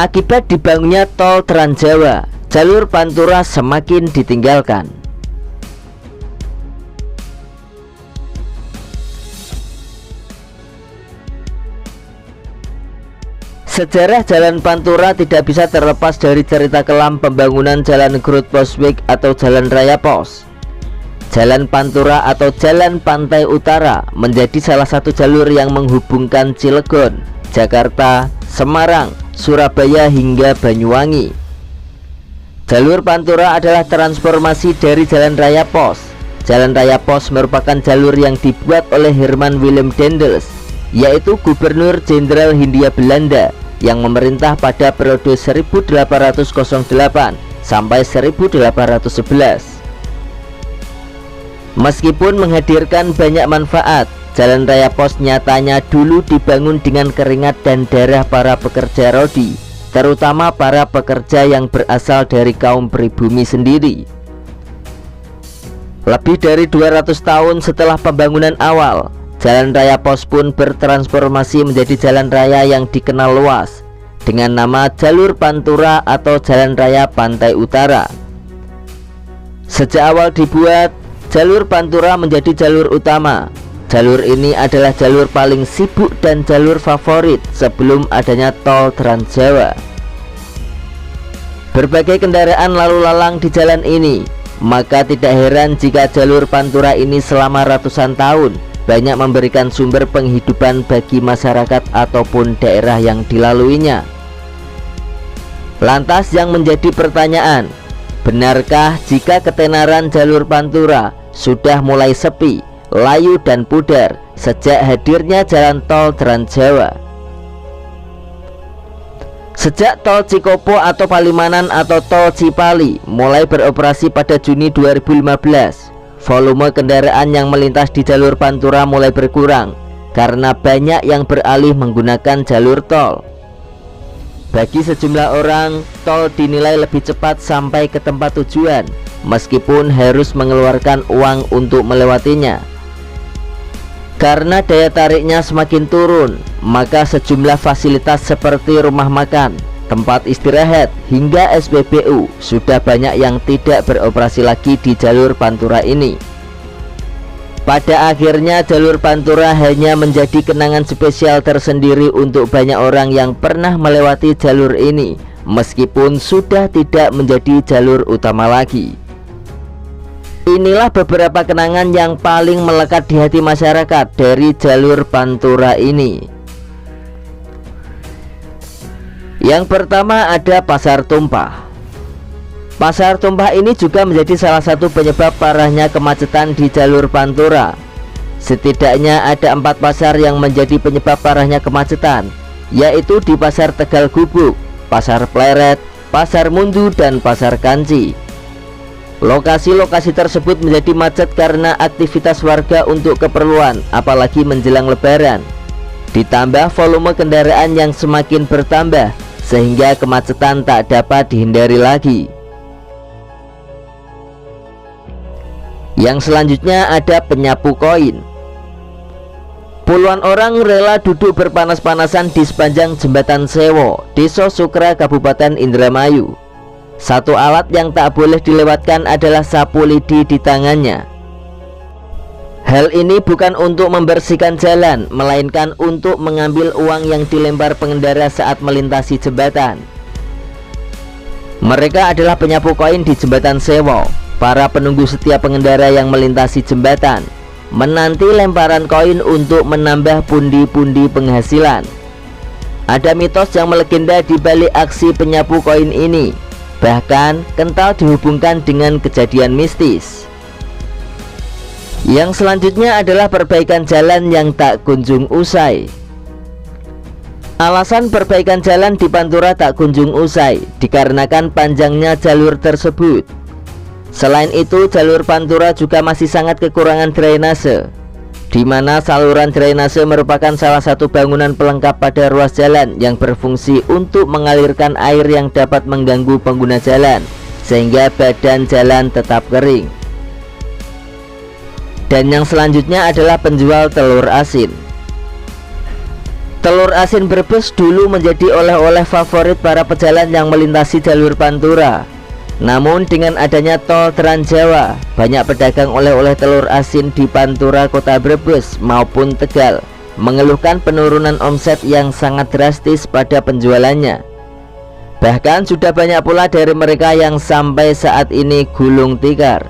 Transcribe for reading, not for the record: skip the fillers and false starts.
Akibat dibangunnya tol Trans Jawa, jalur Pantura semakin ditinggalkan. Sejarah Jalan Pantura tidak bisa terlepas dari cerita kelam pembangunan Jalan Groote Postweg atau Jalan Raya Pos. Jalan Pantura atau Jalan Pantai Utara menjadi salah satu jalur yang menghubungkan Cilegon, Jakarta, Semarang, Surabaya hingga Banyuwangi. Jalur Pantura adalah transformasi dari Jalan Raya Pos. Jalan Raya Pos merupakan jalur yang dibuat oleh Herman Willem Daendels, yaitu Gubernur Jenderal Hindia Belanda yang memerintah pada periode 1808 sampai 1811. Meskipun menghadirkan banyak manfaat, Jalan Raya Pos nyatanya dulu dibangun dengan keringat dan darah para pekerja rodi, terutama para pekerja yang berasal dari kaum pribumi sendiri. Lebih dari 200 tahun setelah pembangunan awal, Jalan Raya Pos pun bertransformasi menjadi jalan raya yang dikenal luas dengan nama Jalur Pantura atau Jalan Raya Pantai Utara. Sejak awal dibuat, Jalur Pantura menjadi jalur utama. Jalur ini adalah jalur paling sibuk dan jalur favorit sebelum adanya tol Trans Jawa. Berbagai kendaraan lalu lalang di jalan ini, maka tidak heran jika jalur Pantura ini selama ratusan tahun banyak memberikan sumber penghidupan bagi masyarakat ataupun daerah yang dilaluinya. Lantas yang menjadi pertanyaan, benarkah jika ketenaran jalur Pantura sudah mulai sepi, layu dan pudar sejak hadirnya jalan tol Trans Jawa? Sejak tol Cikopo atau Palimanan atau tol Cipali mulai beroperasi pada Juni 2015, volume kendaraan yang melintas di jalur Pantura mulai berkurang karena banyak yang beralih menggunakan jalur tol. Bagi sejumlah orang, tol dinilai lebih cepat sampai ke tempat tujuan meskipun harus mengeluarkan uang untuk melewatinya. Karena daya tariknya semakin turun, maka sejumlah fasilitas seperti rumah makan, tempat istirahat, hingga SPBU sudah banyak yang tidak beroperasi lagi di jalur Pantura ini. Pada akhirnya jalur Pantura hanya menjadi kenangan spesial tersendiri untuk banyak orang yang pernah melewati jalur ini, meskipun sudah tidak menjadi jalur utama lagi. Inilah beberapa kenangan yang paling melekat di hati masyarakat dari jalur Pantura ini. Yang pertama ada Pasar Tumpah. Pasar Tumpah ini juga menjadi salah satu penyebab parahnya kemacetan di jalur Pantura. Setidaknya ada 4 pasar yang menjadi penyebab parahnya kemacetan, yaitu di Pasar Tegal Gubuk, Pasar Pleret, Pasar Mundu, dan Pasar Kanci. Lokasi-lokasi tersebut menjadi macet karena aktivitas warga untuk keperluan, apalagi menjelang Lebaran. Ditambah volume kendaraan yang semakin bertambah, sehingga kemacetan tak dapat dihindari lagi. Yang selanjutnya ada penyapu koin. Puluhan orang rela duduk berpanas-panasan di sepanjang Jembatan Sewo, Desa Sukra, Kabupaten Indramayu. Satu alat yang tak boleh dilewatkan adalah sapu lidi di tangannya. Hal ini bukan untuk membersihkan jalan, melainkan untuk mengambil uang yang dilempar pengendara saat melintasi jembatan. Mereka adalah penyapu koin di Jembatan Sewo, para penunggu setia pengendara yang melintasi jembatan, menanti lemparan koin untuk menambah pundi-pundi penghasilan. Ada mitos yang melegenda di balik aksi penyapu koin ini, bahkan kental dihubungkan dengan kejadian mistis. Yang selanjutnya adalah perbaikan jalan yang tak kunjung usai. Alasan perbaikan jalan di Pantura tak kunjung usai dikarenakan panjangnya jalur tersebut. Selain itu, jalur Pantura juga masih sangat kekurangan drainase, di mana saluran drainase merupakan salah satu bangunan pelengkap pada ruas jalan yang berfungsi untuk mengalirkan air yang dapat mengganggu pengguna jalan, sehingga badan jalan tetap kering. Dan yang selanjutnya adalah penjual telur asin. Telur asin Brebes dulu menjadi oleh-oleh favorit para pejalan yang melintasi jalur Pantura. Namun dengan adanya tol Trans Jawa, banyak pedagang oleh-oleh telur asin di Pantura Kota Brebes maupun Tegal mengeluhkan penurunan omset yang sangat drastis pada penjualannya. Bahkan sudah banyak pula dari mereka yang sampai saat ini gulung tikar